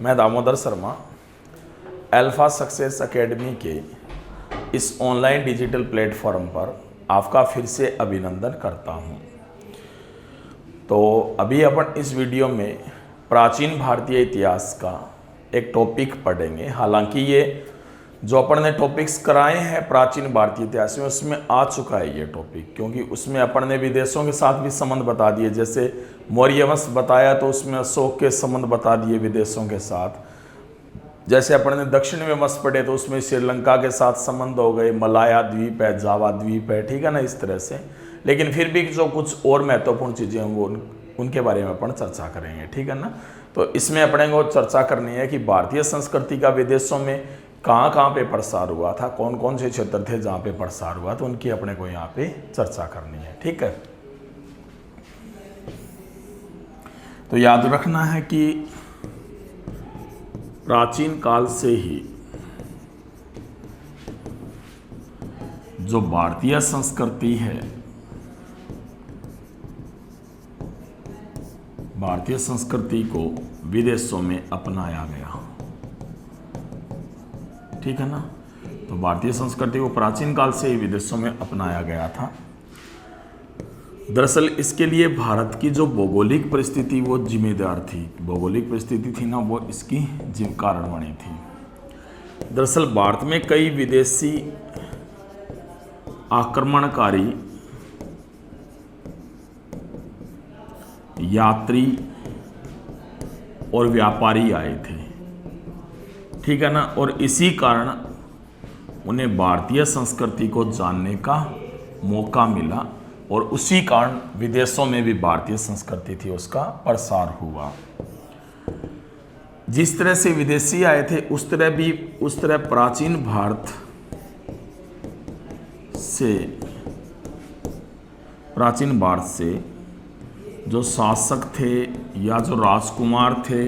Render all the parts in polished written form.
मैं Damodar Sharma alpha success academy के इस ऑनलाइन डिजिटल प्लेटफॉर्म पर आपका फिर से अभिनंदन करता हूं। तो अभी अपन इस वीडियो में प्राचीन भारतीय इतिहास का एक टॉपिक पढ़ेंगे। हालांकि ये जो अपन ने टॉपिक्स कराए हैं प्राचीन भारतीय इतिहास में उसमें आ चुका है ये टॉपिक, क्योंकि उसमें अपन ने विदेशों के साथ भी संबंध बता दिए। जैसे मौर्य वंश बताया तो उसमें अशोक के संबंध बता दिए विदेशों के साथ। जैसे अपन ने दक्षिण में वंश पढ़े तो उसमें श्रीलंका के साथ संबंध हो गए, मलाया द्वीप है, जावा द्वीप है, ठीक है ना, इस तरह से। लेकिन फिर भी जो कुछ और महत्वपूर्ण चीज़ें हैं वो उनके बारे में अपन चर्चा करेंगे, ठीक है ना। तो इसमें अपने को चर्चा करनी है कि भारतीय संस्कृति का विदेशों में कहाँ कहाँ पे प्रसार हुआ था, कौन कौन से क्षेत्र थे जहाँ पे प्रसार हुआ, तो उनकी अपने को यहाँ पे चर्चा करनी है, ठीक है। तो याद रखना है कि प्राचीन काल से ही जो भारतीय संस्कृति है, भारतीय संस्कृति को विदेशों में अपनाया गया, ठीक है ना। तो भारतीय संस्कृति को प्राचीन काल से ही विदेशों में अपनाया गया था। दरअसल इसके लिए भारत की जो भौगोलिक परिस्थिति वो जिम्मेदार थी, भौगोलिक परिस्थिति थी ना, वो इसकी कारण बनी थी। दरअसल भारत में कई विदेशी आक्रमणकारी यात्री और व्यापारी आए थे, ठीक है ना। और इसी कारण उन्हें भारतीय संस्कृति को जानने का मौका मिला और उसी कारण विदेशों में भी भारतीय संस्कृति थी उसका प्रसार हुआ। जिस तरह से विदेशी आए थे उस तरह प्राचीन भारत से जो शासक थे या जो राजकुमार थे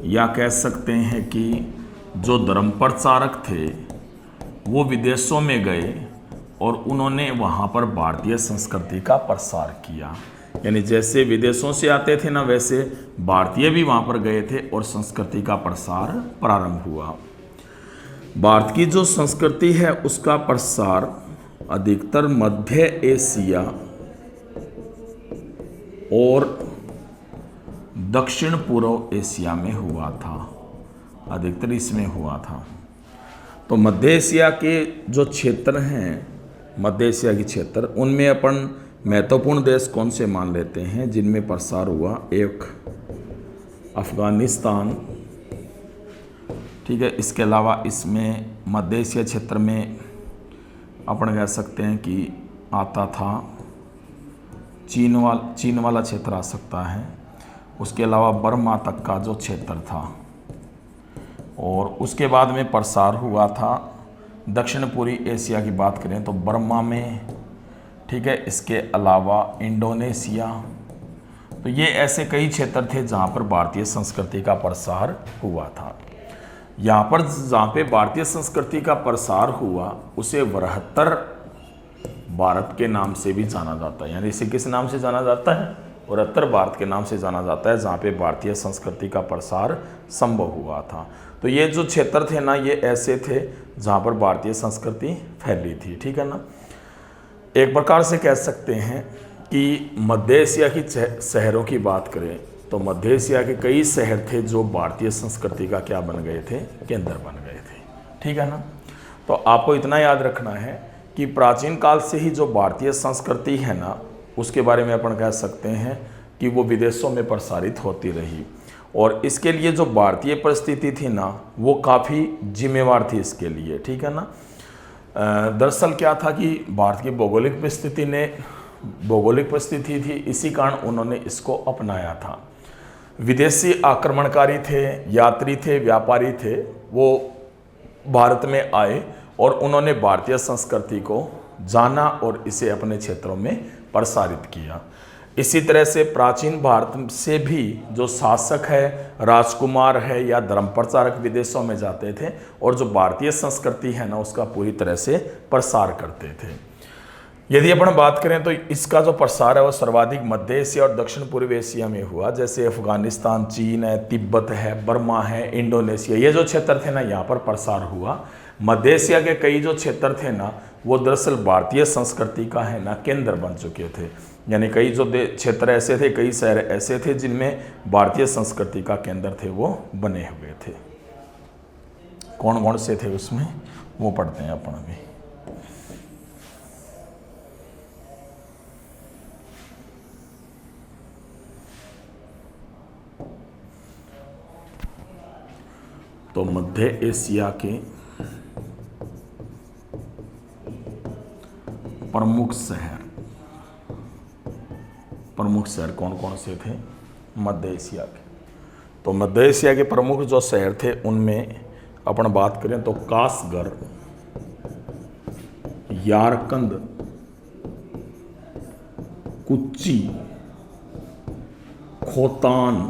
या कह सकते हैं कि जो धर्म प्रचारक थे वो विदेशों में गए और उन्होंने वहाँ पर भारतीय संस्कृति का प्रसार किया। यानी जैसे विदेशों से आते थे ना, वैसे भारतीय भी वहाँ पर गए थे और संस्कृति का प्रसार प्रारंभ हुआ। भारत की जो संस्कृति है उसका प्रसार अधिकतर मध्य एशिया और दक्षिण पूर्व एशिया में हुआ था, अधिकतर इसमें हुआ था। तो मध्य एशिया के जो क्षेत्र हैं, मध्य एशिया के क्षेत्र, उनमें अपन महत्वपूर्ण देश कौन से मान लेते हैं जिनमें प्रसार हुआ? एक अफगानिस्तान, ठीक है। इसके अलावा इसमें मध्य एशिया क्षेत्र में अपन कह सकते हैं कि आता था चीन वाला क्षेत्र आ सकता है। उसके अलावा बर्मा तक का जो क्षेत्र था, और उसके बाद में प्रसार हुआ था दक्षिण पूर्वी एशिया की बात करें तो बर्मा में, ठीक है। इसके अलावा इंडोनेशिया, तो ये ऐसे कई क्षेत्र थे जहाँ पर भारतीय संस्कृति का प्रसार हुआ था। यहाँ पर जहाँ पे भारतीय संस्कृति का प्रसार हुआ उसे बृहत्तर भारत के नाम से भी जाना जाता है। यानी इसे किस नाम से जाना जाता है? बृहत्तर भारत के नाम से जाना जाता है, जहाँ पे भारतीय संस्कृति का प्रसार संभव हुआ था। तो ये जो क्षेत्र थे ना, ये ऐसे थे जहाँ पर भारतीय संस्कृति फैली थी, ठीक है ना। एक प्रकार से कह सकते हैं कि मध्य एशिया की शहरों की बात करें तो मध्य एशिया के कई शहर थे जो भारतीय संस्कृति का क्या बन गए थे? केंद्र बन गए थे, ठीक है ना। तो आपको इतना याद रखना है कि प्राचीन काल से ही जो भारतीय संस्कृति है ना, उसके बारे में अपन कह सकते हैं कि वो विदेशों में प्रसारित होती रही। और इसके लिए जो भारतीय परिस्थिति थी ना, वो काफ़ी जिम्मेवार थी इसके लिए, ठीक है ना। दरअसल क्या था कि भारत की भौगोलिक परिस्थिति थी, इसी कारण उन्होंने इसको अपनाया था। विदेशी आक्रमणकारी थे, यात्री थे, व्यापारी थे, वो भारत में आए और उन्होंने भारतीय संस्कृति को जाना और इसे अपने क्षेत्रों में प्रसारित किया। इसी तरह से प्राचीन भारत से भी जो शासक है, राजकुमार है या धर्म प्रचारक विदेशों में जाते थे और जो भारतीय संस्कृति है ना, उसका पूरी तरह से प्रसार करते थे। यदि अपन बात करें तो इसका जो प्रसार है वो सर्वाधिक मध्य एशिया और दक्षिण पूर्व एशिया में हुआ, जैसे अफगानिस्तान, चीन है, तिब्बत है, बर्मा है, इंडोनेशिया, ये जो क्षेत्र थे ना यहाँ पर प्रसार हुआ। मध्य एशिया के कई जो क्षेत्र थे ना वो दरअसल भारतीय संस्कृति का है ना केंद्र बन चुके थे, यानी कई जो क्षेत्र ऐसे थे, कई शहर ऐसे थे जिनमें भारतीय संस्कृति का केंद्र थे वो बने हुए थे। कौन कौन से थे उसमें वो पढ़ते हैं अपन अभी। तो मध्य एशिया के प्रमुख शहर कौन कौन से थे मध्य एशिया के। तो मध्य एशिया के प्रमुख जो शहर थे उनमें अपन बात करें तो कासगर, यारकंद, कुच्ची, खोतान,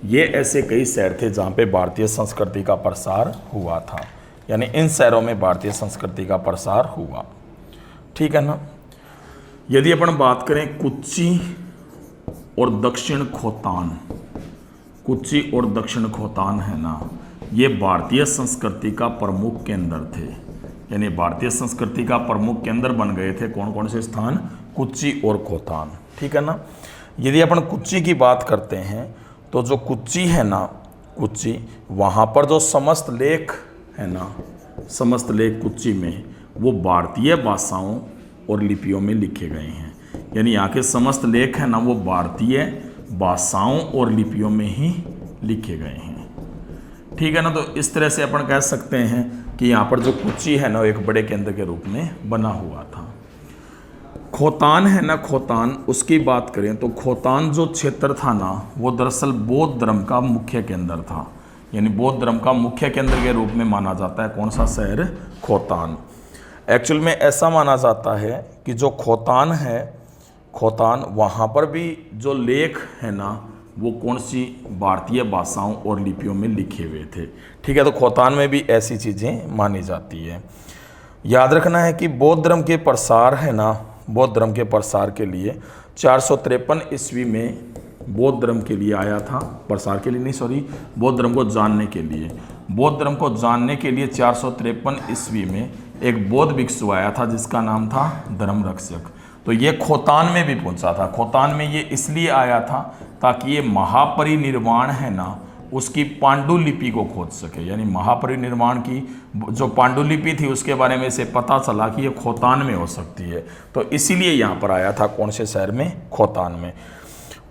ये ऐसे कई शहर थे जहाँ पे भारतीय संस्कृति का प्रसार हुआ था, यानी इन शहरों में भारतीय संस्कृति का प्रसार हुआ। ठीक है ना। यदि अपन बात करें कुच्ची और दक्षिण खोतान, कुच्ची और दक्षिण खोतान है ना, ये भारतीय संस्कृति का प्रमुख केंद्र थे, यानी भारतीय संस्कृति का प्रमुख केंद्र बन गए थे कौन कौन से स्थान, कुच्ची और खोतान। ठीक है ना। यदि अपन कुच्ची की बात करते हैं तो जो कुच्ची है ना, कुच्ची, वहाँ पर जो समस्त लेख है ना, समस्त लेख कुच्ची में वो भारतीय भाषाओं और लिपियों में लिखे गए हैं, यानी यहाँ के समस्त लेख है ना वो भारतीय भाषाओं और लिपियों में ही लिखे गए हैं। ठीक है ना। तो इस तरह से अपन कह सकते हैं कि यहाँ पर जो कुच्ची है ना वो एक बड़े केंद्र के रूप में बना हुआ था। खोतान है ना, खोतान, उसकी बात करें तो खोतान जो क्षेत्र था ना वो दरअसल बौद्ध धर्म का मुख्य केंद्र था, यानी बौद्ध धर्म का मुख्य केंद्र के रूप में माना जाता है कौन सा शहर, खोतान। एक्चुअल में ऐसा माना जाता है कि जो खोतान है, खोतान, वहाँ पर भी जो लेख है ना वो कौन सी भारतीय भाषाओं और लिपियों में लिखे हुए थे। ठीक है। तो खोतान में भी ऐसी चीज़ें मानी जाती है। याद रखना है कि बौद्ध धर्म के प्रसार है ना, बौद्ध धर्म के प्रसार के लिए 453 ईस्वी में बौद्ध धर्म के लिए आया था, प्रसार के लिए नहीं, सॉरी, बौद्ध धर्म को जानने के लिए, बौद्ध धर्म को जानने के लिए 453 ईस्वी में एक बौद्ध भिक्षु आया था जिसका नाम था धर्म रक्षक। तो ये खोतान में भी पहुंचा था। खोतान में ये इसलिए आया था ताकि ये महापरिनिर्वाण है ना उसकी पांडुलिपि को खोज सके, यानी महापरिनिर्वाण की जो पांडुलिपि थी उसके बारे में इसे पता चला कि ये खोतान में हो सकती है, तो इसीलिए यहाँ पर आया था कौन से शहर में, खोतान में।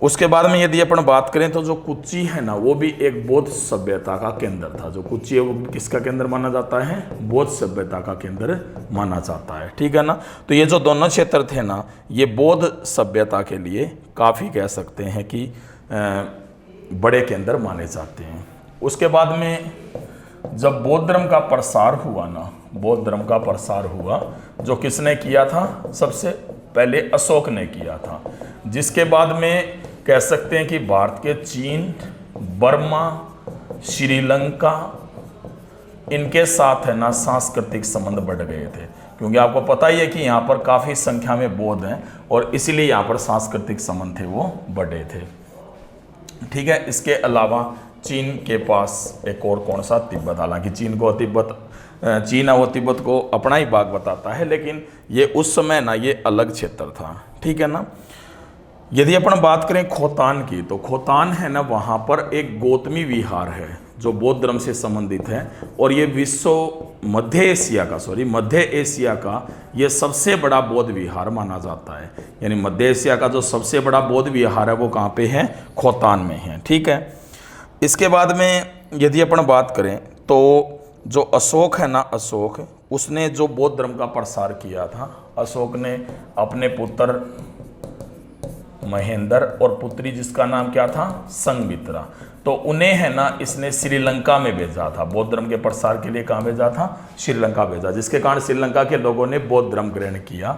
उसके बाद में यदि अपन बात करें तो जो कुच्ची है ना वो भी एक बौद्ध सभ्यता का केंद्र था। जो कुच्ची है वो किसका केंद्र माना जाता है, बौद्ध सभ्यता का केंद्र माना जाता है। ठीक है ना। तो ये जो दोनों क्षेत्र थे ना ये बौद्ध सभ्यता के लिए काफ़ी कह सकते हैं कि बड़े केंद्र माने जाते हैं। उसके बाद में जब बौद्ध धर्म का प्रसार हुआ ना, बौद्ध धर्म का प्रसार हुआ, जो किसने किया था, सबसे पहले अशोक ने किया था, जिसके बाद में कह सकते हैं कि भारत के चीन, बर्मा, श्रीलंका, इनके साथ है ना सांस्कृतिक संबंध बढ़ गए थे, क्योंकि आपको पता ही है कि यहाँ पर काफ़ी संख्या में बौद्ध हैं और इसीलिए यहाँ पर सांस्कृतिक संबंध थे वो बढ़े थे। ठीक है। इसके अलावा चीन के पास एक और कौन सा, तिब्बत, हालांकि चीन को तिब्बत, चीन है वो तिब्बत को अपना ही भाग बताता है, लेकिन ये उस समय ना ये अलग क्षेत्र था। ठीक है ना। यदि अपन बात करें खोतान की, तो खोतान है ना वहाँ पर एक गौतमी विहार है जो बौद्ध धर्म से संबंधित है और ये मध्य एशिया का ये सबसे बड़ा बौद्ध विहार माना जाता है, यानी मध्य एशिया का जो सबसे बड़ा बौद्ध विहार है वो कहाँ पे है, खोतान में है। ठीक है। इसके बाद में यदि अपन बात करें तो जो अशोक है ना, अशोक, उसने जो बौद्ध धर्म का प्रसार किया था, अशोक ने अपने पुत्र महेंद्र और पुत्री जिसका नाम क्या था, संघमित्रा, तो उन्हें है ना इसने श्रीलंका में भेजा था, बौद्ध धर्म के प्रसार के लिए कहाँ भेजा था, श्रीलंका भेजा, जिसके कारण श्रीलंका के लोगों ने बौद्ध धर्म ग्रहण किया।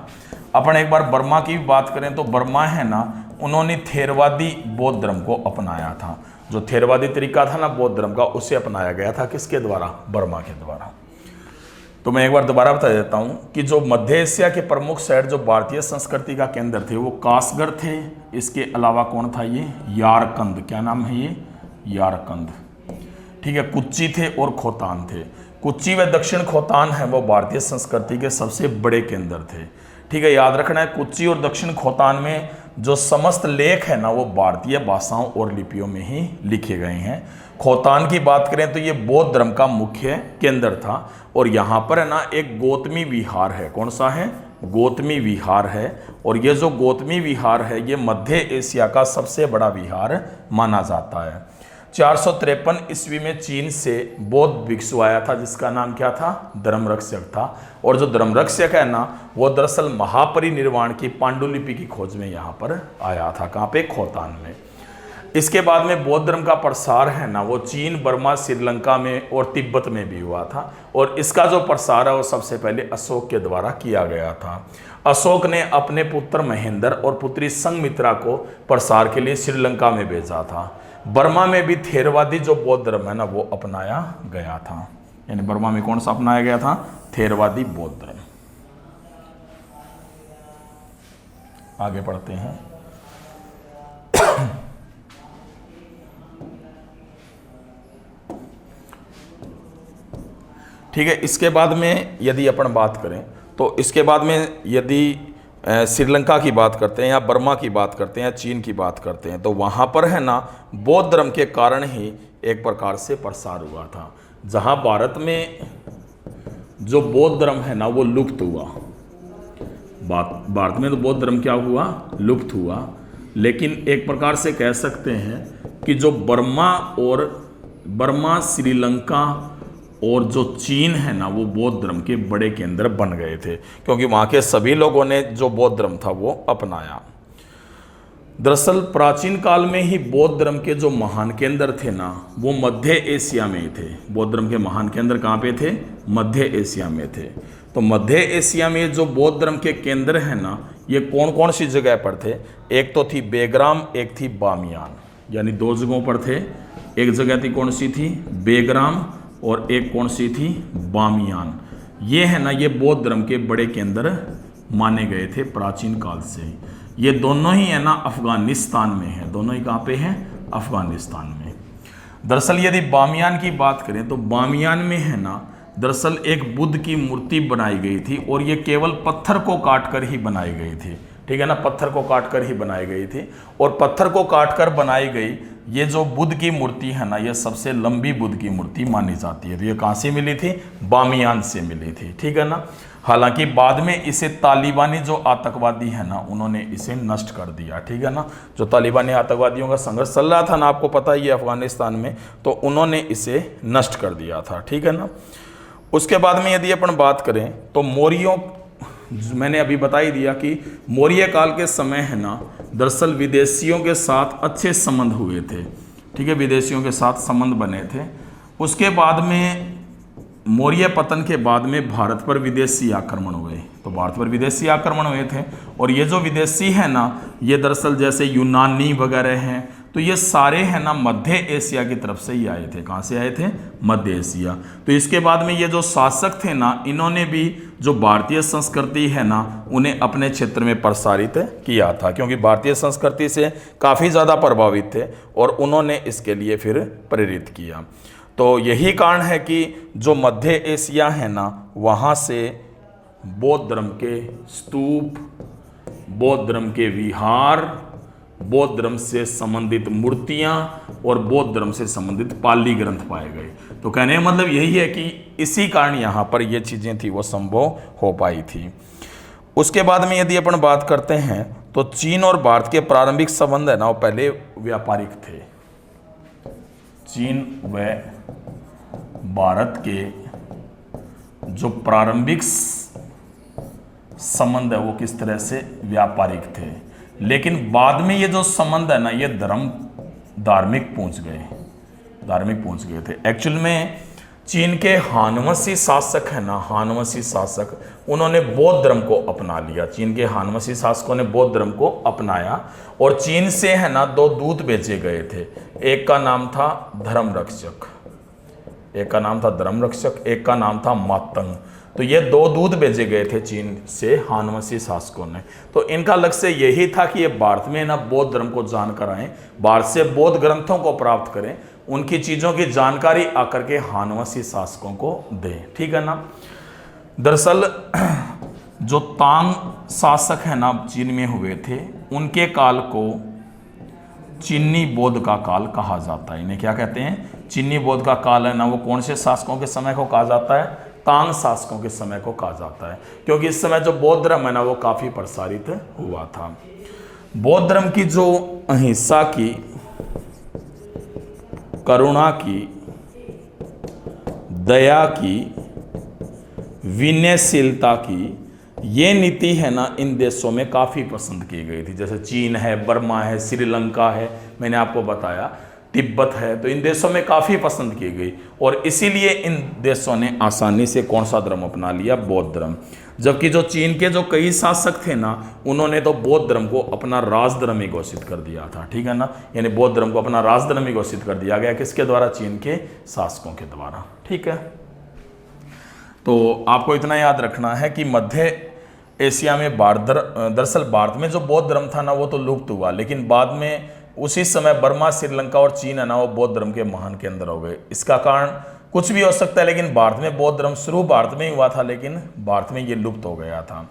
अपन एक बार बर्मा की बात करें तो बर्मा है ना उन्होंने थेरवादी बौद्ध धर्म को अपनाया था। जो थेरवादी तरीका था ना बौद्ध धर्म का, उसे अपनाया गया था किसके द्वारा, बर्मा के द्वारा। तो मैं एक बार दोबारा बता देता हूँ कि जो मध्य एशिया के प्रमुख शहर जो भारतीय संस्कृति का केंद्र थे वो कासगढ़ थे। इसके अलावा कौन था ये, यारकंद, क्या नाम है ये, यारकंद, ठीक है। कुच्ची थे और खोतान थे। कुच्ची व दक्षिण खोतान है वो भारतीय संस्कृति के सबसे बड़े केंद्र थे, ठीक है। याद रखना है कुच्ची और दक्षिण खोतान में जो समस्त लेख है ना वो भारतीय भाषाओं और लिपियों में ही लिखे गए हैं। खोतान की बात करें तो ये बौद्ध धर्म का मुख्य केंद्र था और यहाँ पर है ना एक गौतमी विहार है। कौन सा है, गौतमी विहार है। और ये जो गौतमी विहार है ये मध्य एशिया का सबसे बड़ा विहार माना जाता है। 453 ईस्वी में चीन से बौद्ध भिक्षु आया था जिसका नाम क्या था, धर्मरक्षक था। और जो धर्मरक्षक है ना वो दरअसल महापरिनिर्वाण की पांडुलिपि की खोज में यहाँ पर आया था। कहाँ पे, खोतान में। इसके बाद में बौद्ध धर्म का प्रसार है ना वो चीन, बर्मा, श्रीलंका में और तिब्बत में भी हुआ था। और इसका जो प्रसार है वो सबसे पहले अशोक के द्वारा किया गया था। अशोक ने अपने पुत्र महेंद्र और पुत्री संघमित्रा को प्रसार के लिए श्रीलंका में भेजा था। बर्मा में भी थेरवादी जो बौद्ध धर्म है ना वो अपनाया गया था। यानी बर्मा में कौन सा अपनाया गया था, थेरवादी बौद्ध धर्म। आगे पढ़ते हैं। ठीक है। इसके बाद में यदि अपन बात करें तो इसके बाद में यदि श्रीलंका की बात करते हैं या बर्मा की बात करते हैं या चीन की बात करते हैं तो वहाँ पर है ना बौद्ध धर्म के कारण ही एक प्रकार से प्रसार हुआ था। जहाँ भारत में जो बौद्ध धर्म है ना वो लुप्त हुआ, भारत में तो बौद्ध धर्म क्या हुआ, लुप्त हुआ। लेकिन एक प्रकार से कह सकते हैं कि जो बर्मा, श्रीलंका और जो चीन है ना वो बौद्ध धर्म के बड़े केंद्र बन गए थे क्योंकि वहाँ के सभी लोगों ने जो बौद्ध धर्म था वो अपनाया। दरअसल प्राचीन काल में ही बौद्ध धर्म के जो महान केंद्र थे ना वो मध्य एशिया में ही थे। बौद्ध धर्म के महान केंद्र कहाँ पे थे, मध्य एशिया में थे। तो मध्य एशिया में जो बौद्ध धर्म के केंद्र हैं ना ये कौन कौन सी जगह पर थे, एक तो थी बेग्राम, एक थी बामियान, यानी दो जगहों पर थे। एक जगह थी कौन सी थी, बेग्राम, और एक कौन सी थी, बामियान। ये है ना ये बौद्ध धर्म के बड़े केंद्र माने गए थे प्राचीन काल से। ये दोनों ही है ना अफगानिस्तान में है। दोनों ही कहाँ पे हैं, अफगानिस्तान में। दरअसल यदि बामियान की बात करें तो बामियान में है ना दरअसल एक बुद्ध की मूर्ति बनाई गई थी और ये केवल पत्थर को काट कर ही बनाई गई थी, ठीक है ना, पत्थर को काट कर ही बनाई गई थी। और पत्थर को काट कर बनाई गई ये जो बुद्ध की मूर्ति है ना ये सबसे लंबी बुद्ध की मूर्ति मानी जाती है। तो ये कहाँ से मिली थी, बामियान से मिली थी, ठीक है ना। हालांकि बाद में इसे तालिबानी जो आतंकवादी है ना उन्होंने इसे नष्ट कर दिया, ठीक है ना। जो तालिबानी आतंकवादियों का संघर्ष चल रहा था ना, आपको पता ही है अफगानिस्तान में, तो उन्होंने इसे नष्ट कर दिया था, ठीक है ना। उसके बाद में यदि अपन बात करें तो मौर्यों, मैंने अभी बता ही दिया कि मौर्य काल के समय है ना दरअसल विदेशियों के साथ अच्छे संबंध हुए थे, ठीक है, विदेशियों के साथ संबंध बने थे। उसके बाद में मौर्य पतन के बाद में भारत पर विदेशी आक्रमण हुए, तो भारत पर विदेशी आक्रमण हुए थे। और ये जो विदेशी है ना ये दरअसल जैसे यूनानी वगैरह हैं तो ये सारे हैं ना मध्य एशिया की तरफ से ही आए थे। कहाँ से आए थे, मध्य एशिया। तो इसके बाद में ये जो शासक थे ना इन्होंने भी जो भारतीय संस्कृति है ना उन्हें अपने क्षेत्र में प्रसारित किया था क्योंकि भारतीय संस्कृति से काफ़ी ज़्यादा प्रभावित थे और उन्होंने इसके लिए फिर प्रेरित किया। तो यही कारण है कि जो मध्य एशिया है ना वहाँ से बौद्ध धर्म के स्तूप, बौद्ध धर्म के विहार, बौद्ध धर्म से संबंधित मूर्तियाँ और बौद्ध धर्म से संबंधित पाली ग्रंथ पाए गए। तो कहने का मतलब यही है कि इसी कारण यहाँ पर ये चीज़ें थी वो संभव हो पाई थी। उसके बाद में यदि अपन बात करते हैं तो चीन और भारत के प्रारंभिक संबंध है ना वो पहले व्यापारिक थे। चीन व भारत के जो प्रारंभिक संबंध है वो किस तरह से व्यापारिक थे, लेकिन बाद में ये जो संबंध है ना ये धार्मिक पहुंच गए थे। एक्चुअल में चीन के हानवंशी शासक है ना, हानवंशी शासक, उन्होंने बौद्ध धर्म को अपना लिया। चीन के हानवंशी शासकों ने बौद्ध धर्म को अपनाया और चीन से है ना 2 दूत भेजे गए थे। एक का नाम था धर्मरक्षक, एक का नाम था धर्मरक्षक, एक का नाम था मातंग। तो ये 2 दूत भेजे गए थे चीन से हान वंशी शासकों ने। तो इनका लक्ष्य यही था कि ये भारत में ना बौद्ध धर्म को जानकर आए, भारत से बौद्ध ग्रंथों को प्राप्त करें, उनकी चीज़ों की जानकारी आकर के हान वंशी शासकों को दें। ठीक है ना। दरअसल जो तांग शासक है ना चीन में हुए थे, उनके काल को चीनी बौद्ध का काल कहा जाता है। इन्हें क्या कहते हैं? चीनी बौद्ध का काल है ना, वो कौन से शासकों के समय को कहा जाता है? तांग शासकों के समय को कहा जाता है, क्योंकि इस समय जो बौद्ध धर्म है ना वो काफी प्रसारित हुआ था। बौद्ध धर्म की जो अहिंसा की, करुणा की, दया की, विनयशीलता की, ये नीति है ना इन देशों में काफ़ी पसंद की गई थी। जैसे चीन है, बर्मा है, श्रीलंका है, मैंने आपको बताया, तिब्बत है, तो इन देशों में काफ़ी पसंद की गई और इसीलिए इन देशों ने आसानी से कौन सा धर्म अपना लिया? बौद्ध धर्म। जबकि जो चीन के जो कई शासक थे ना, उन्होंने तो बौद्ध धर्म को अपना राजधर्म ही घोषित कर दिया था। ठीक है ना, यानी बौद्ध धर्म को अपना राजधर्म ही घोषित कर दिया गया। किसके द्वारा? चीन के शासकों के द्वारा। ठीक है, तो आपको इतना याद रखना है कि मध्य एशिया में दरअसल भारत में जो बौद्ध धर्म था ना वो तो लुप्त हुआ, लेकिन बाद में उसी समय बर्मा, श्रीलंका और चीन है ना वो बौद्ध धर्म के महान केंद्र हो गए। इसका कारण कुछ भी हो सकता है, लेकिन भारत में बौद्ध धर्म शुरू भारत में ही हुआ था, लेकिन भारत में ये लुप्त हो गया था।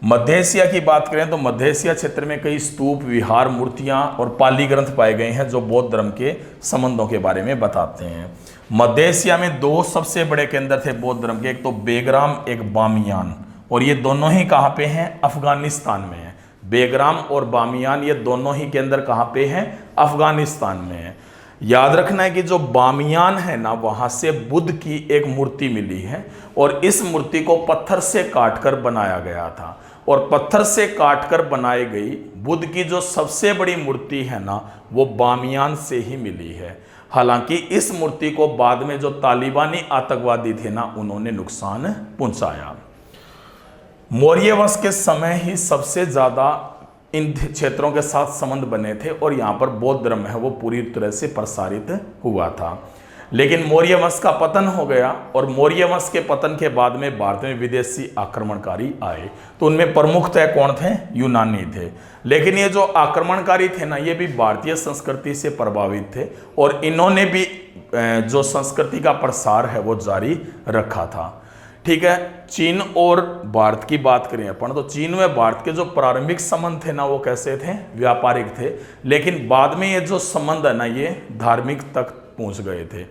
मध्य एशिया की बात करें तो मध्य एशिया क्षेत्र में कई स्तूप, विहार, मूर्तियां और पाली ग्रंथ पाए गए हैं जो बौद्ध धर्म के संबंधों के बारे में बताते हैं। मध्य एशिया में 2 सबसे बड़े केंद्र थे बौद्ध धर्म के, एक तो बेग्राम, एक बामियान, और ये दोनों ही कहाँ पे हैं? अफगानिस्तान में है। बेग्राम और बामियान ये दोनों ही केंद्र कहाँ पे हैं? अफगानिस्तान में है। याद रखना है कि जो बामियान है ना, वहां से बुद्ध की एक मूर्ति मिली है और इस मूर्ति को पत्थर से काटकर बनाया गया था, और पत्थर से काटकर बनाई गई बुद्ध की जो सबसे बड़ी मूर्ति है ना वो बामियान से ही मिली है। हालांकि इस मूर्ति को बाद में जो तालिबानी आतंकवादी थे ना उन्होंने नुकसान पहुंचाया। मौर्य वंश के समय ही सबसे ज़्यादा इन क्षेत्रों के साथ संबंध बने थे और यहाँ पर बौद्ध धर्म है वो पूरी तरह से प्रसारित हुआ था। लेकिन मौर्य वंश का पतन हो गया और मौर्य वंश के पतन के बाद में भारत में विदेशी आक्रमणकारी आए, तो उनमें प्रमुखतः कौन थे? यूनानी थे। लेकिन ये जो आक्रमणकारी थे ना ये भी भारतीय संस्कृति से प्रभावित थे और इन्होंने भी जो संस्कृति का प्रसार है वो जारी रखा था। ठीक है, चीन और भारत की बात करें अपन तो चीन में भारत के जो प्रारंभिक संबंध थे ना वो कैसे थे? व्यापारिक थे, लेकिन बाद में ये जो संबंध है ना ये धार्मिक तक पहुंच गए थे।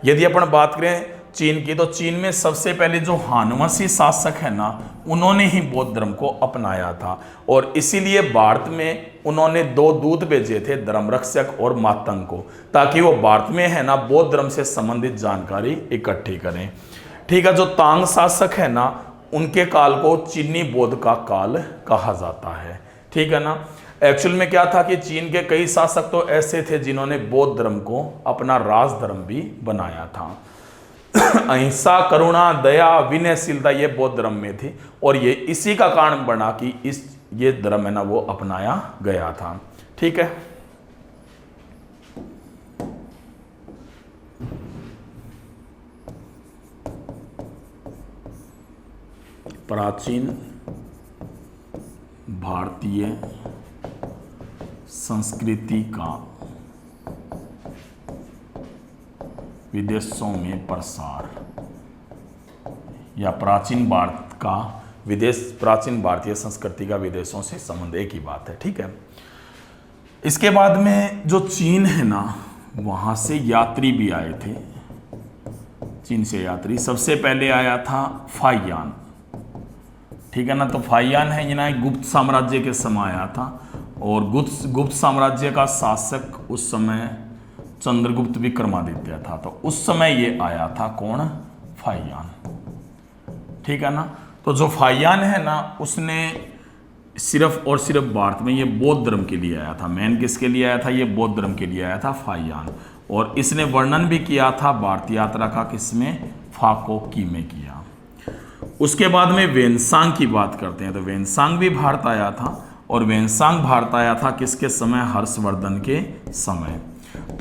यदि अपन बात करें चीन की तो चीन में सबसे पहले जो हान वंशी शासक है ना उन्होंने ही बौद्ध धर्म को अपनाया था और इसीलिए भारत में उन्होंने 2 दूत भेजे थे, धर्मरक्षक और मातंग को, ताकि वो भारत में है ना बौद्ध धर्म से संबंधित जानकारी इकट्ठी करें। ठीक है, जो तांग शासक है ना उनके काल को चीनी बौद्ध का काल कहा जाता है। ठीक है ना। एक्चुअल में क्या था कि चीन के कई शासक तो ऐसे थे जिन्होंने बौद्ध धर्म को अपना राजधर्म भी बनाया था। अहिंसा, करुणा, दया, विनयशीलता ये बौद्ध धर्म में थी और ये इसी का कारण बना कि ये धर्म है ना वो अपनाया गया था। ठीक है, प्राचीन भारतीय संस्कृति का विदेशों में प्रसार या प्राचीन भारतीय संस्कृति का विदेशों से संबंध एक ही बात है। ठीक है, इसके बाद में जो चीन है ना वहाँ से यात्री भी आए थे। चीन से यात्री सबसे पहले आया था फाहियान। ठीक है ना, तो फाहियान है ये ना गुप्त साम्राज्य के समय आया था और गुप्त साम्राज्य का शासक उस समय चंद्रगुप्त विक्रमादित्य था, तो उस समय ये आया था कौन? फाहियान। ठीक है ना, तो जो फाहियान है ना उसने सिर्फ और सिर्फ भारत में ये बौद्ध धर्म के लिए आया था। मेन किसके लिए आया था? ये बौद्ध धर्म के लिए आया था फाहियान, और इसने वर्णन भी किया था भारतीय यात्रा का, किसमें? फाको की में किया। उसके बाद में वेनसांग की बात करते हैं, तो वेनसांग भी भारत आया था और वेनसांग भारत आया था किसके समय? हर्षवर्धन के समय।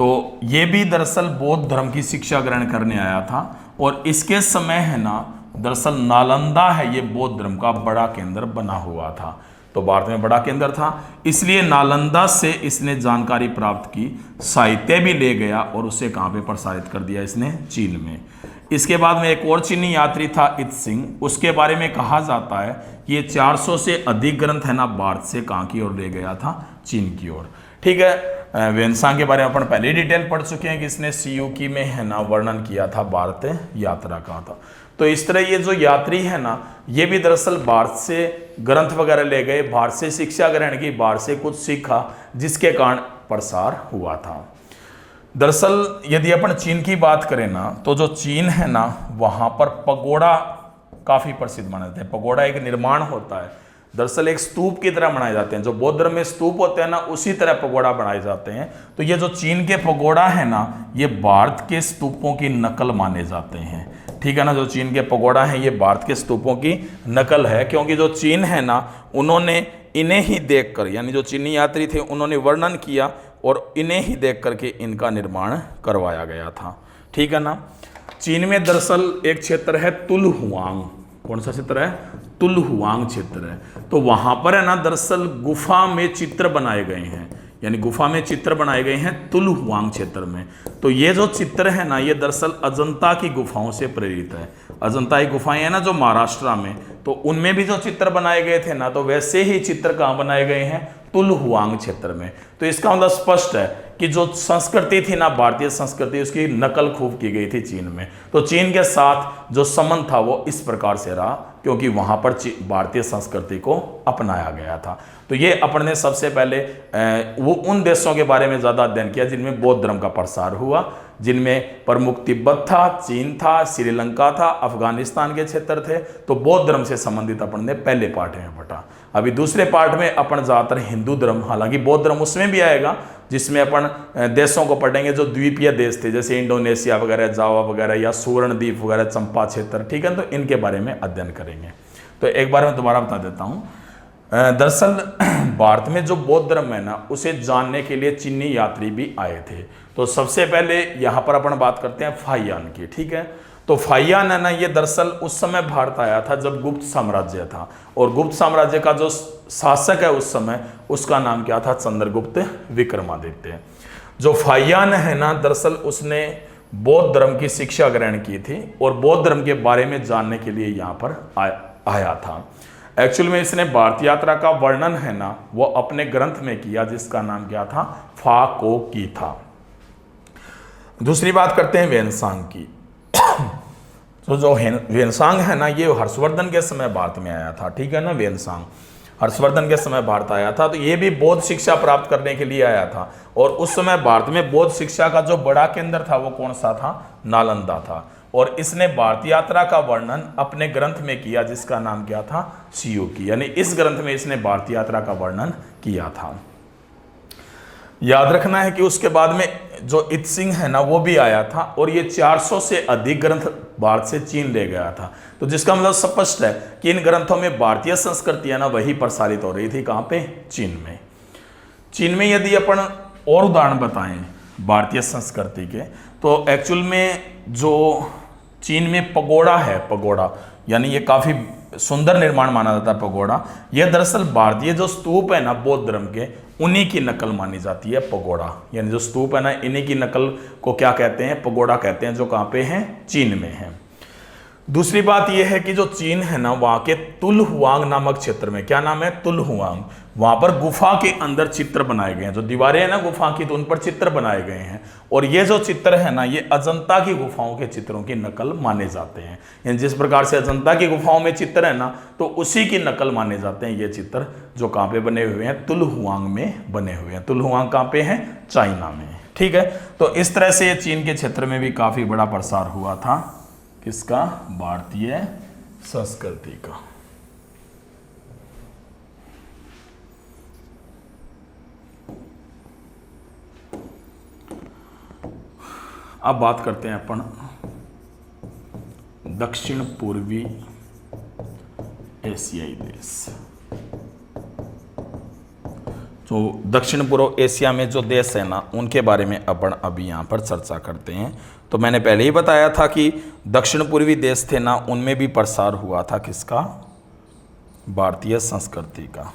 तो ये भी दरअसल बौद्ध धर्म की शिक्षा ग्रहण करने आया था और इसके समय है ना दरअसल नालंदा है ये बौद्ध धर्म का बड़ा केंद्र बना हुआ था। तो भारत में बड़ा केंद्र था, इसलिए नालंदा से इसने जानकारी प्राप्त की, साहित्य भी ले गया और उसे कहाँ पे प्रसारित कर दिया इसने, चीन में। इसके बाद में एक और चीनी यात्री था इत्सिंग, उसके बारे में कहा जाता है कि ये 400 से अधिक ग्रंथ है ना भारत से कहाँ की ओर ले गया था, चीन की ओर। ठीक है, वेनसांग के बारे में अपन पहले डिटेल पढ़ चुके हैं कि इसने सियूकी में है ना वर्णन किया था भारत यात्रा का था। तो इस तरह ये जो यात्री है ना ये भी दरअसल भारत से ग्रंथ वगैरह ले गए, भारत से शिक्षा ग्रहण की, भारत से कुछ सीखा, जिसके कारण प्रसार हुआ था। दरअसल यदि अपन चीन की बात करें ना तो जो चीन है ना वहाँ पर पगोड़ा काफ़ी प्रसिद्ध माने जाते हैं। पगोड़ा एक निर्माण होता है, दरअसल एक स्तूप की तरह बनाए जाते हैं, जो बौद्ध धर्म में स्तूप होते हैं ना उसी तरह पगोड़ा बनाए जाते हैं। तो ये जो चीन के पगोड़ा है ना ये भारत के स्तूपों की नकल माने जाते हैं। ठीक है ना, जो चीन के पगोड़ा हैं ये भारत के स्तूपों की नकल है, क्योंकि जो चीन है ना उन्होंने इन्हें ही देखकर, यानी जो चीनी यात्री थे उन्होंने वर्णन किया और इन्हें ही देख करके इनका निर्माण करवाया गया था। ठीक है ना। चीन में दरअसल एक क्षेत्र है तुलहुआंग। कौन सा क्षेत्र है? तुलहुआंग क्षेत्र है। तो वहां पर है ना दरअसल गुफा में चित्र बनाए गए हैं, यानी गुफा में चित्र बनाए गए हैं तुलहुआंग क्षेत्र में। तो ये जो चित्र है ना ये दरअसल अजंता की गुफाओं से प्रेरित है। अजंता की गुफाएं हैं ना जो महाराष्ट्र में, तो उनमें भी जो चित्र बनाए गए थे ना तो वैसे ही चित्र कहाँ बनाए गए हैं? तुलहुआंग क्षेत्र में। तो इसका मतलब स्पष्ट है कि जो संस्कृति थी ना भारतीय संस्कृति उसकी नकल खूब की गई थी चीन में। तो चीन के साथ जो संबंध था वो इस प्रकार से रहा क्योंकि वहां पर भारतीय संस्कृति को अपनाया गया था। तो ये अपन ने सबसे पहले वो उन देशों के बारे में ज़्यादा अध्ययन किया जिनमें बौद्ध धर्म का प्रसार हुआ, जिनमें प्रमुख तिब्बत था, चीन था, श्रीलंका था, अफगानिस्तान के क्षेत्र थे। तो बौद्ध धर्म से संबंधित अपन ने पहले पार्ट में पढ़ा। अभी दूसरे पार्ट में अपन ज़्यादातर हिंदू धर्म, हालांकि बौद्ध धर्म उसमें भी आएगा, जिसमें अपन देशों को पढ़ेंगे जो द्वीपीय देश थे जैसे इंडोनेशिया वगैरह, जावा वगैरह या सुवर्ण द्वीप वगैरह, चंपा क्षेत्र। ठीक है, तो इनके बारे में अध्ययन करेंगे। तो एक बार मैं दोबारा बता देता हूँ। दरअसल भारत में जो बौद्ध धर्म है ना उसे जानने के लिए चीनी यात्री भी आए थे। तो सबसे पहले यहाँ पर अपन बात करते हैं फाहियान की। ठीक है, तो फाहियान है ना ये दरअसल उस समय भारत आया था जब गुप्त साम्राज्य था, और गुप्त साम्राज्य का जो शासक है उस समय उसका नाम क्या था? चंद्रगुप्त विक्रमादित्य। जो फाहियान है ना दरअसल उसने बौद्ध धर्म की शिक्षा ग्रहण की थी और बौद्ध धर्म के बारे में जानने के लिए यहाँ पर आया था। एक्चुअल में इसने भारत यात्रा का वर्णन है ना वो अपने ग्रंथ में किया जिसका नाम क्या था? फा को की था। दूसरी बात करते हैं वेनसांग की। तो जो वेनसांग है ना ये हर्षवर्धन के समय भारत में आया था। ठीक है ना, वेनसांग हर्षवर्धन के समय भारत आया था। तो ये भी बौद्ध शिक्षा प्राप्त करने के लिए आया था, और उस समय भारत में बौद्ध शिक्षा का जो बड़ा केंद्र था वो कौन सा था? नालंदा था। और इसने भारत यात्रा का वर्णन अपने ग्रंथ में किया जिसका नाम क्या था? सियूकी। यानी इस ग्रंथ में इसने भारत यात्रा का वर्णन किया था। याद रखना है कि उसके बाद में जो इत्सिंग है ना वो भी आया था, और ये 400 से अधिक ग्रंथ भारत से चीन ले गया था। तो जिसका मतलब स्पष्ट है कि इन ग्रंथों में भारतीय संस्कृति है ना वही प्रसारित हो रही थी। कहाँ पे? चीन में। चीन में यदि अपन और उदाहरण बताएं भारतीय संस्कृति के, तो एक्चुअल में जो चीन में पगोड़ा है, पगोड़ा यानी ये काफ़ी सुंदर निर्माण माना जाता है पगोड़ा। यह दरअसल भारतीय जो स्तूप है ना बौद्ध धर्म के उन्हीं की नकल मानी जाती है पगोड़ा। यानी जो स्तूप है ना इन्हीं की नकल को क्या कहते हैं? पगोड़ा कहते हैं, जो कहाँ पे हैं? चीन में है। दूसरी बात यह है कि जो चीन है ना वहाँ के तुलहुआंग नामक क्षेत्र में, क्या नाम है? तुलहुआंग। वहाँ पर गुफा के अंदर चित्र बनाए गए हैं, जो दीवारें हैं ना गुफा की तो उन पर चित्र बनाए गए हैं, और ये जो चित्र है ना ये अजंता की गुफाओं के चित्रों की नकल माने जाते हैं। यानी जिस प्रकार से अजंता की गुफाओं में चित्र है ना तो उसी की नकल माने जाते हैं ये चित्र, जो कहाँ पे बने हुए हैं? तुलहुआंग में बने हुए हैं। तुलहुआंग कहाँ पे है? चाइना में। ठीक है, तो इस तरह से चीन के क्षेत्र में भी काफ़ी बड़ा प्रसार हुआ था। किसका? भारतीय संस्कृति का। अब बात करते हैं अपन दक्षिण पूर्वी एशियाई देश। तो दक्षिण पूर्व एशिया में जो देश है ना, उनके बारे में अपन अभी यहाँ पर चर्चा करते हैं। तो मैंने पहले ही बताया था कि दक्षिण पूर्वी देश थे ना, उनमें भी प्रसार हुआ था किसका? भारतीय संस्कृति का।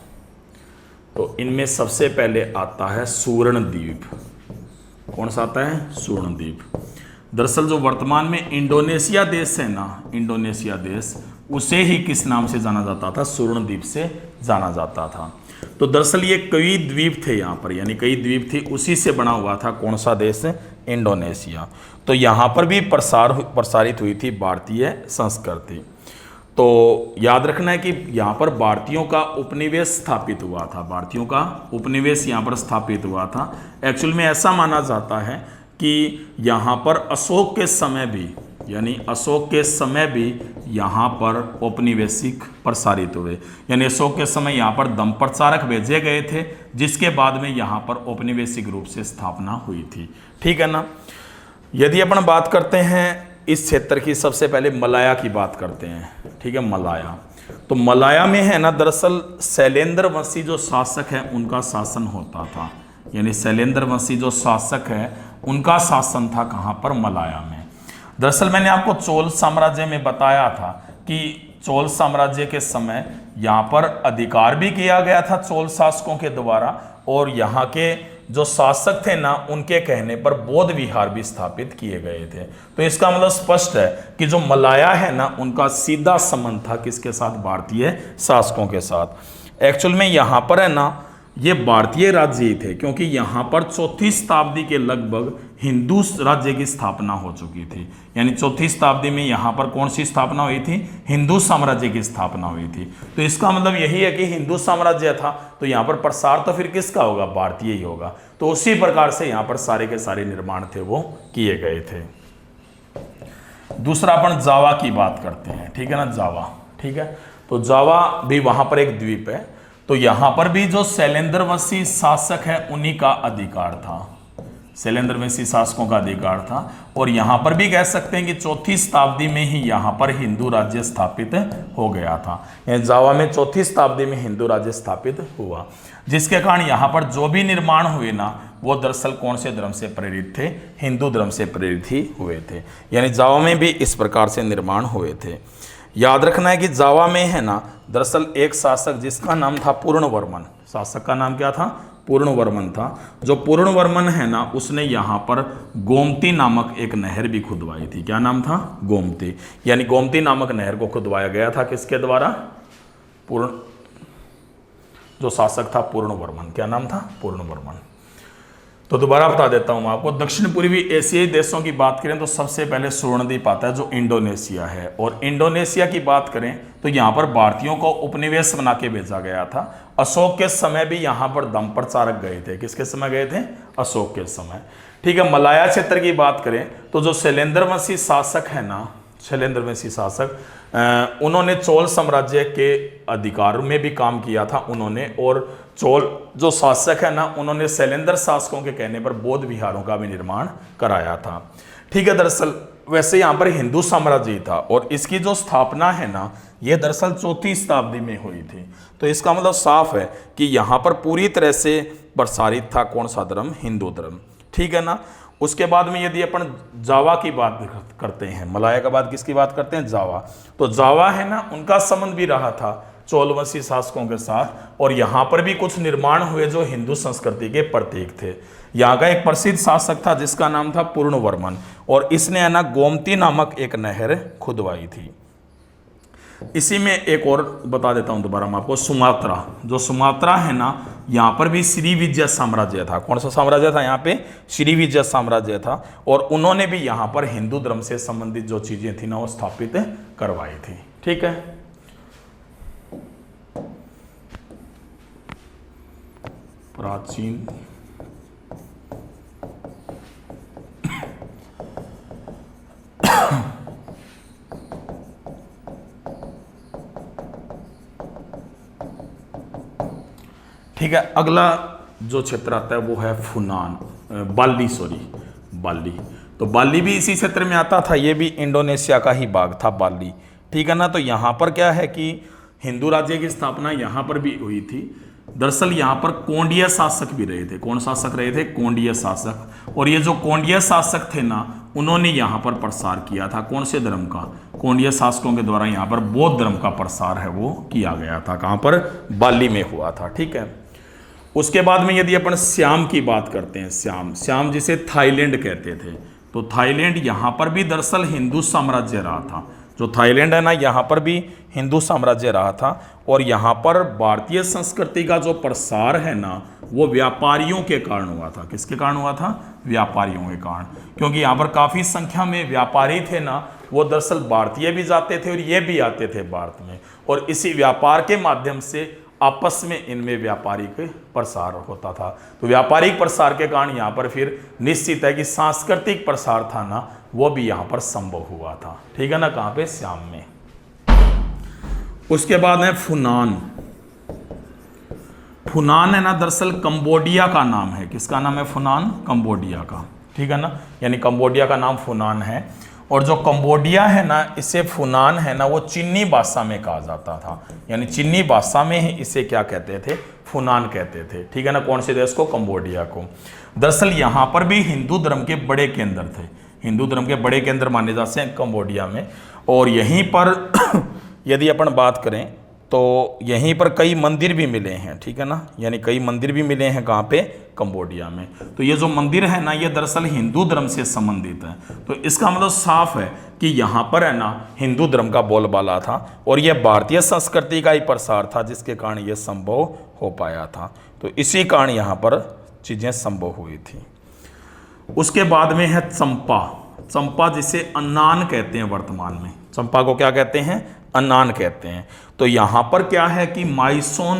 तो इनमें सबसे पहले आता है सुवर्णद्वीप। कौन सा आता है? सुवर्णद्वीप। दरअसल जो वर्तमान में इंडोनेशिया देश है ना, इंडोनेशिया देश, उसे ही किस नाम से जाना जाता था? सुवर्णद्वीप से जाना जाता था। तो दरअसल ये कई द्वीप थे यहाँ पर, यानी कई द्वीप थे, उसी से बना हुआ था कौन सा देश? इंडोनेशिया। तो यहाँ पर भी प्रसारित हुई थी भारतीय संस्कृति। तो याद रखना है कि यहाँ पर भारतीयों का उपनिवेश स्थापित हुआ था, भारतीयों का उपनिवेश यहाँ पर स्थापित हुआ था। एक्चुअल में ऐसा माना जाता है कि यहाँ पर अशोक के समय भी, यानी अशोक के समय भी यहाँ पर औपनिवेशिक प्रसारित हुए, यानी अशोक के समय यहाँ पर दम प्रचारक भेजे गए थे, जिसके बाद में यहाँ पर औपनिवेशिक रूप से स्थापना हुई थी। ठीक है ना। यदि अपन बात करते हैं इस क्षेत्र की, सबसे पहले मलाया की बात करते हैं। ठीक है, मलाया। तो मलाया में है ना, दरअसल शैलेंद्र वंशी जो शासक है उनका शासन होता था, यानी शैलेंद्र वंशी जो शासक है उनका शासन था कहाँ पर? मलाया में। दरअसल मैंने आपको चोल साम्राज्य में बताया था कि चोल साम्राज्य के समय यहाँ पर अधिकार भी किया गया था चोल शासकों के द्वारा, और यहाँ के जो शासक थे ना, उनके कहने पर बौद्ध विहार भी स्थापित किए गए थे। तो इसका मतलब स्पष्ट है कि जो मलाया है ना, उनका सीधा संबंध था किसके साथ? भारतीय शासकों के साथ। एक्चुअल में यहाँ पर है ना, ये भारतीय राज्य ही थे, क्योंकि यहाँ पर चौथी शताब्दी के लगभग हिंदू राज्य की स्थापना हो चुकी थी। यानी चौथी शताब्दी में यहाँ पर कौन सी स्थापना हुई थी? हिंदू साम्राज्य की स्थापना हुई थी। तो इसका मतलब यही है कि हिंदू साम्राज्य था, तो यहाँ पर प्रसार तो फिर किसका होगा? भारतीय ही होगा। तो उसी प्रकार से यहाँ पर सारे के सारे निर्माण थे वो किए गए थे। दूसरा अपन जावा की बात करते हैं। ठीक है ना, जावा। ठीक है, तो जावा भी वहाँ पर एक द्वीप है। तो यहाँ पर भी जो शैलेंद्र वंशी शासक है उन्हीं का अधिकार था, शैलेंद्र वंशी शासकों का अधिकार था। और यहाँ पर भी कह सकते हैं कि चौथी शताब्दी में ही यहाँ पर हिंदू राज्य स्थापित हो गया था। जावा में चौथी शताब्दी में हिंदू राज्य स्थापित हुआ, जिसके कारण यहाँ पर जो भी निर्माण हुए ना, वो दरअसल कौन से धर्म से प्रेरित थे? हिंदू धर्म से प्रेरित ही हुए थे। यानी जावा में भी इस प्रकार से निर्माण हुए थे। याद रखना है कि जावा में है ना, दरअसल एक शासक जिसका नाम था पूर्णवर्मन, शासक का नाम क्या था? पूर्णवर्मन था। जो पूर्णवर्मन है ना, उसने यहाँ पर गोमती नामक एक नहर भी खुदवाई थी। क्या नाम था? गोमती। यानी गोमती नामक नहर को खुदवाया गया था किसके द्वारा? जो शासक था पूर्णवर्मन। क्या नाम था? पूर्णवर्मन। तो दोबारा बता देता हूं आपको, दक्षिण पूर्वी एशियाई देशों की बात करें तो सबसे पहले स्वर्णद्वीप आता है जो इंडोनेशिया है। और इंडोनेशिया की बात करें तो यहाँ पर भारतीयों को उपनिवेश बना के भेजा गया था। अशोक के समय भी यहाँ पर दम प्रचारक गए थे। किसके समय गए थे? अशोक के समय। ठीक है, मलाया क्षेत्र की बात करें तो जो शैलेंद्र वंशी शासक है ना, शैलेंद्र वंशी शासक, उन्होंने चोल साम्राज्य के अधिकार में भी काम किया था उन्होंने। और चोल जो शासक है ना, उन्होंने शैलेंद्र शासकों के कहने पर बौद्ध विहारों का भी निर्माण कराया था। ठीक है, दरअसल वैसे यहाँ पर हिंदू साम्राज्य था और इसकी जो स्थापना है ना, ये दरअसल चौथी शताब्दी में हुई थी। तो इसका मतलब साफ है कि यहाँ पर पूरी तरह से प्रसारित था कौन सा धर्म? हिंदू धर्म। ठीक है ना। उसके बाद में यदि अपन जावा की बात करते हैं, मलाया के बाद किसकी बात करते हैं? जावा। तो जावा है ना, उनका संबंध भी रहा था चोलवंशी शासकों के साथ, और यहाँ पर भी कुछ निर्माण हुए जो हिंदू संस्कृति के प्रतीक थे। यहाँ का एक प्रसिद्ध शासक था जिसका नाम था पूर्णवर्मन, और इसने है ना गोमती नामक एक नहर खुदवाई थी। इसी में एक और बता देता हूं दोबारा मैं आपको, सुमात्रा। जो सुमात्रा है ना, यहाँ पर भी श्रीविजय साम्राज्य था। कौन सा साम्राज्य था? यहाँ पे श्रीविजय साम्राज्य था, और उन्होंने भी यहाँ पर हिंदू धर्म से संबंधित जो चीजें थी ना, वो स्थापित करवाई थी। ठीक है, प्राचीन ठीक है। अगला जो क्षेत्र आता है वो है फुनान, बाली। तो बाली भी इसी क्षेत्र में आता था, ये भी इंडोनेशिया का ही भाग था बाली। ठीक है ना। तो यहाँ पर क्या है कि हिंदू राज्य की स्थापना यहाँ पर भी हुई थी। दरअसल यहाँ पर कोंडिया शासक भी रहे थे। कौन शासक रहे थे? कोंडिया शासक। और ये जो कोंडिया शासक थे ना, उन्होंने यहाँ पर प्रसार किया था कौन से धर्म का? कोंडिया शासकों के द्वारा यहाँ पर बौद्ध धर्म का प्रसार है वो किया गया था। कहाँ पर? बाली में हुआ था। ठीक है। उसके बाद में यदि अपन श्याम की बात करते हैं, श्याम जिसे थाईलैंड कहते थे, तो थाईलैंड यहाँ पर भी दरअसल हिंदू साम्राज्य रहा था। जो थाईलैंड है ना, यहाँ पर भी हिंदू साम्राज्य रहा था। और यहाँ पर भारतीय संस्कृति का जो प्रसार है ना, वो व्यापारियों के कारण हुआ था। किसके कारण हुआ था? व्यापारियों के कारण। क्योंकि यहाँ पर काफ़ी संख्या में व्यापारी थे ना, वो दरअसल भारतीय भी जाते थे और ये भी आते थे भारत में, और इसी व्यापार के माध्यम से आपस में इनमें व्यापारिक प्रसार होता था। तो व्यापारिक प्रसार के कारण यहाँ पर फिर निश्चित है कि सांस्कृतिक प्रसार था ना, वो भी यहाँ पर संभव हुआ था। ठीक है ना? कहाँ पे? श्याम में। उसके बाद है फुनान। फुनान है ना, दरअसल कंबोडिया का नाम है। किसका नाम है? फुनान, कंबोडिया का। ठीक है ना? यानी कंबोडिया का नाम फुनान है। और जो कंबोडिया है ना, इसे फुनान है ना, वो चीनी भाषा में कहा जाता था। यानी चीनी भाषा में ही इसे क्या कहते थे? फुनान कहते थे। ठीक है ना? कौन से देश को? कंबोडिया को। दरअसल यहाँ पर भी हिंदू धर्म के बड़े केंद्र थे। हिंदू धर्म के बड़े केंद्र माने जाते हैं कंबोडिया में। और यहीं पर यदि अपन बात करें तो यहीं पर कई मंदिर भी मिले हैं। ठीक है ना? यानी कई मंदिर भी मिले हैं। कहाँ पे? कंबोडिया में। तो ये जो मंदिर है ना, ये दरअसल हिंदू धर्म से संबंधित है। तो इसका मतलब साफ है कि यहाँ पर है ना, हिंदू धर्म का बोलबाला था और यह भारतीय संस्कृति का ही प्रसार था, जिसके कारण ये संभव हो पाया था। तो इसी कारण यहाँ पर चीज़ें संभव हुई थी। उसके बाद में है चंपा। चंपा जिसे अन्नान कहते हैं वर्तमान में। चंपा को क्या कहते हैं? अन्नान कहते हैं। तो यहाँ पर क्या है कि माइसोन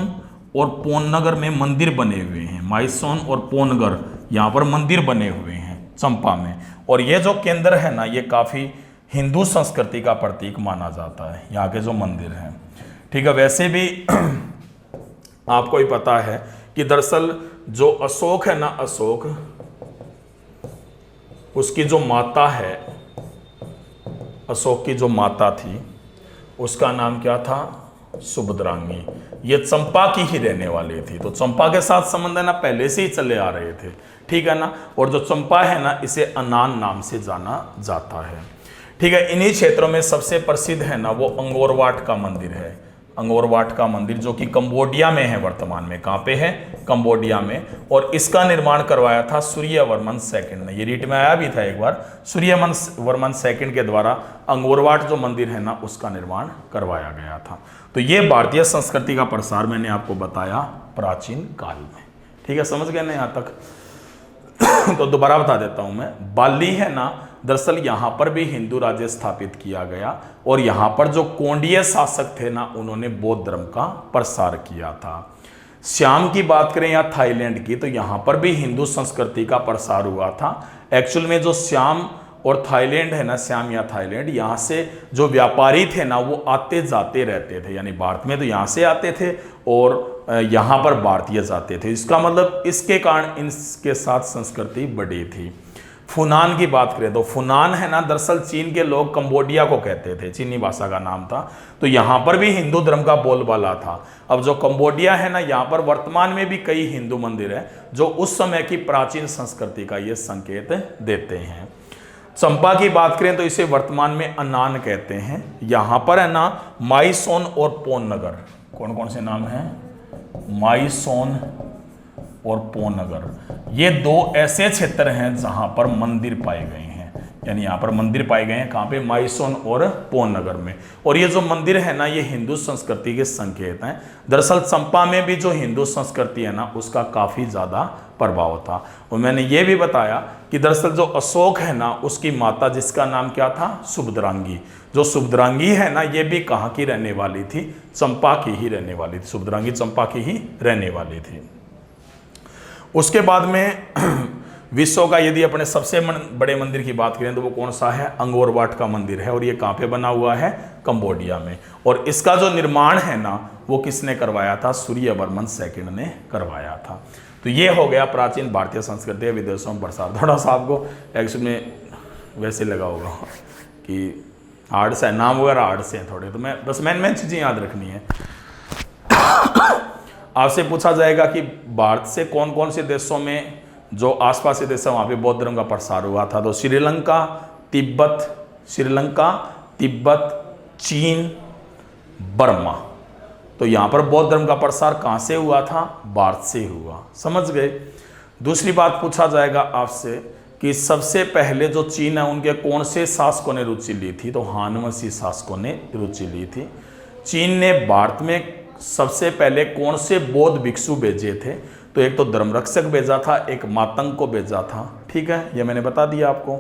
और पोननगर में मंदिर बने हुए हैं। माइसोन और पोनगर यहाँ पर मंदिर बने हुए हैं चंपा में। और ये जो केंद्र है ना, ये काफ़ी हिंदू संस्कृति का प्रतीक माना जाता है, यहाँ के जो मंदिर हैं। ठीक है। वैसे भी आपको ही पता है कि दरअसल जो अशोक है ना, अशोक, उसकी जो माता है, अशोक की जो माता थी, उसका नाम क्या था? सुभद्रांगी। ये चंपा की ही रहने वाली थी। तो चंपा के साथ संबंध है ना, पहले से ही चले आ रहे थे। ठीक है ना? और जो चंपा है ना, इसे अनान नाम से जाना जाता है। ठीक है। इन्हीं क्षेत्रों में सबसे प्रसिद्ध है ना, वो अंगोरवाट का मंदिर है। अंगोरवाट का मंदिर जो कि कंबोडिया में है वर्तमान में। कहाँ पे है? कंबोडिया में। और इसका निर्माण करवाया था सूर्यवर्मन सेकंड ने। ये रीट में आया भी था एक बार। सूर्यवर्मन सेकंड के द्वारा अंगोरवाट जो मंदिर है ना, उसका निर्माण करवाया गया था। तो ये भारतीय संस्कृति का प्रसार मैंने आपको बताया प्राचीन काल में। ठीक है, समझ गए ना यहाँ तक? तो दोबारा बता देता हूं मैं। बाली है ना, दरअसल यहां पर भी हिंदू राज्य स्थापित किया गया और यहां पर जो कोंडिया शासक थे ना, उन्होंने बौद्ध धर्म का प्रसार किया था। श्याम की बात करें या थाईलैंड की, तो यहां पर भी हिंदू संस्कृति का प्रसार हुआ था। एक्चुअल में जो श्याम और थाईलैंड है ना, श्याम या थाईलैंड, यहाँ से जो व्यापारी थे ना, वो आते जाते रहते थे। यानी भारत में तो यहाँ से आते थे और यहाँ पर भारतीय जाते थे। इसका मतलब इसके कारण इनके साथ संस्कृति बढ़ी थी। फुनान की बात करें तो फुनान है ना, दरअसल चीन के लोग कंबोडिया को कहते थे, चीनी भाषा का नाम था। तो यहाँ पर भी हिंदू धर्म का बोलबाला था। अब जो कंबोडिया है ना, यहाँ पर वर्तमान में भी कई हिंदू मंदिर हैं जो उस समय की प्राचीन संस्कृति का ये संकेत देते हैं। चंपा की बात करें तो इसे वर्तमान में अनान कहते हैं। यहाँ पर है ना माइसोन और पोननगर, कौन कौन से नाम हैं? माइसोन और पोननगर, ये दो ऐसे क्षेत्र हैं जहां पर मंदिर पाए गए हैं। यानी यहाँ पर मंदिर पाए गए हैं। कहाँ पे? माइसोन और पोननगर में। और ये जो मंदिर है ना, ये हिंदू संस्कृति के संकेत हैं। दरअसल चंपा में भी जो हिंदू संस्कृति है ना, उसका काफ़ी ज़्यादा प्रभाव था। और मैंने ये भी बताया कि दरअसल जो अशोक है ना, उसकी माता जिसका नाम क्या था? सुभद्रांगी। जो सुभद्रांगी है ना, ये भी कहाँ की रहने वाली थी? चंपा की ही रहने वाली थी। सुभद्रांगी चंपा की ही रहने वाली थी। उसके बाद में विश्व का यदि अपने सबसे बड़े मंदिर की बात करें तो वो कौन सा है? अंगोरवाट का मंदिर है। और ये कहाँ पे बना हुआ है? कंबोडिया में। और इसका जो निर्माण है ना, वो किसने करवाया था? सूर्यवर्मन सेकंड ने करवाया था। तो ये हो गया प्राचीन भारतीय संस्कृति विदेशों में प्रसार। थोड़ा सा आपको एक्चुअली में वैसे लगा होगा कि हार्ड से नाम वगैरह हार्ड से हैं थोड़े, तो मैं बस मेन चीज़ें याद रखनी है। आपसे पूछा जाएगा कि भारत से कौन कौन से देशों में, जो आसपास के देश है वहाँ पे बौद्ध धर्म का प्रसार हुआ था, तो श्रीलंका, तिब्बत, चीन, बर्मा। तो यहाँ पर बौद्ध धर्म का प्रसार कहाँ से हुआ था? भारत से हुआ। समझ गए। दूसरी बात पूछा जाएगा आपसे कि सबसे पहले जो चीन है उनके कौन से शासकों ने रुचि ली थी? तो हान वंशी शासकों ने रुचि ली थी। चीन ने भारत में सबसे पहले कौन से बौद्ध भिक्षु भेजे थे? तो एक तो धर्मरक्षक भेजा था, एक मातंग को भेजा था। ठीक है, ये मैंने बता दिया आपको।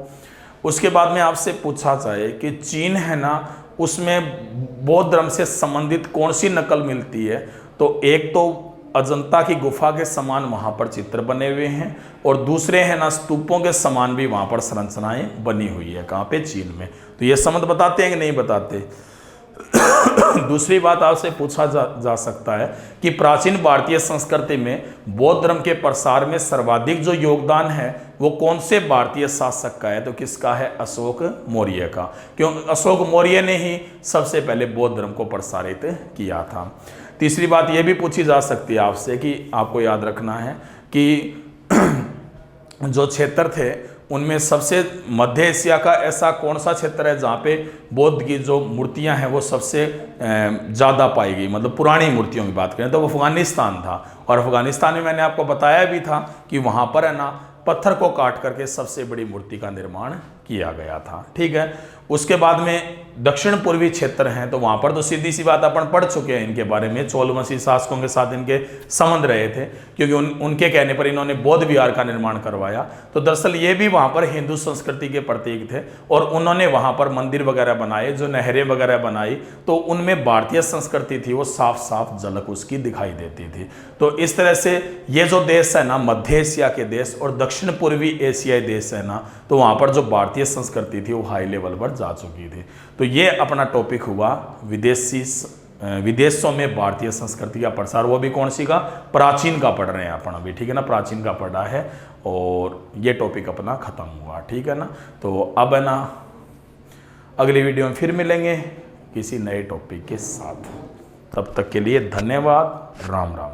उसके बाद में आपसे पूछा जाए कि चीन है ना, उसमें बौद्ध धर्म से संबंधित कौन सी नकल मिलती है? तो एक तो अजंता की गुफा के समान वहाँ पर चित्र बने हुए हैं, और दूसरे हैं ना स्तूपों के समान भी वहाँ पर संरचनाएं बनी हुई है। कहाँ पे? चीन में। तो ये संबंध बताते हैं कि नहीं बताते? दूसरी बात आपसे पूछा जा सकता है कि प्राचीन भारतीय संस्कृति में बौद्ध धर्म के प्रसार में सर्वाधिक जो योगदान है वो कौन से भारतीय शासक का है? तो किसका है? अशोक मौर्य का। क्यों? अशोक मौर्य ने ही सबसे पहले बौद्ध धर्म को प्रसारित किया था। तीसरी बात यह भी पूछी जा सकती है आपसे कि आपको याद रखना है कि जो क्षेत्र थे उनमें सबसे मध्य एशिया का ऐसा कौन सा क्षेत्र है जहाँ पे बौद्ध की जो मूर्तियाँ हैं वो सबसे ज़्यादा पाई गई, मतलब पुरानी मूर्तियों की बात करें तो वो अफगानिस्तान था। और अफगानिस्तान में मैंने आपको बताया भी था कि वहाँ पर है ना पत्थर को काट करके सबसे बड़ी मूर्ति का निर्माण किया गया था। ठीक है। उसके बाद में दक्षिण पूर्वी क्षेत्र हैं, तो वहाँ पर तो सीधी सी बात अपन पढ़ चुके हैं इनके बारे में। चोल वंशी शासकों के साथ इनके संबंध रहे थे, क्योंकि उनके कहने पर इन्होंने बौद्ध विहार का निर्माण करवाया। तो दरअसल ये भी वहाँ पर हिंदू संस्कृति के प्रतीक थे, और उन्होंने वहाँ पर मंदिर वगैरह बनाए, जो नहरें वगैरह बनाई, तो उनमें भारतीय संस्कृति थी वो साफ साफ झलक उसकी दिखाई देती थी। तो इस तरह से ये जो देश है ना, मध्य एशिया के देश और दक्षिण पूर्वी एशियाई देश है ना, तो वहाँ पर जो भारतीय संस्कृति थी वो हाई लेवल पर जा चुकी थी। तो ये अपना टॉपिक हुआ विदेशों में भारतीय संस्कृति का प्रसार। वो भी कौन सी का? प्राचीन का पढ़ रहे हैं अपन अभी। ठीक है ना, प्राचीन का पढ़ा है, और ये टॉपिक अपना खत्म हुआ। ठीक है ना। तो अब है ना अगली वीडियो में फिर मिलेंगे किसी नए टॉपिक के साथ। तब तक के लिए धन्यवाद। राम राम।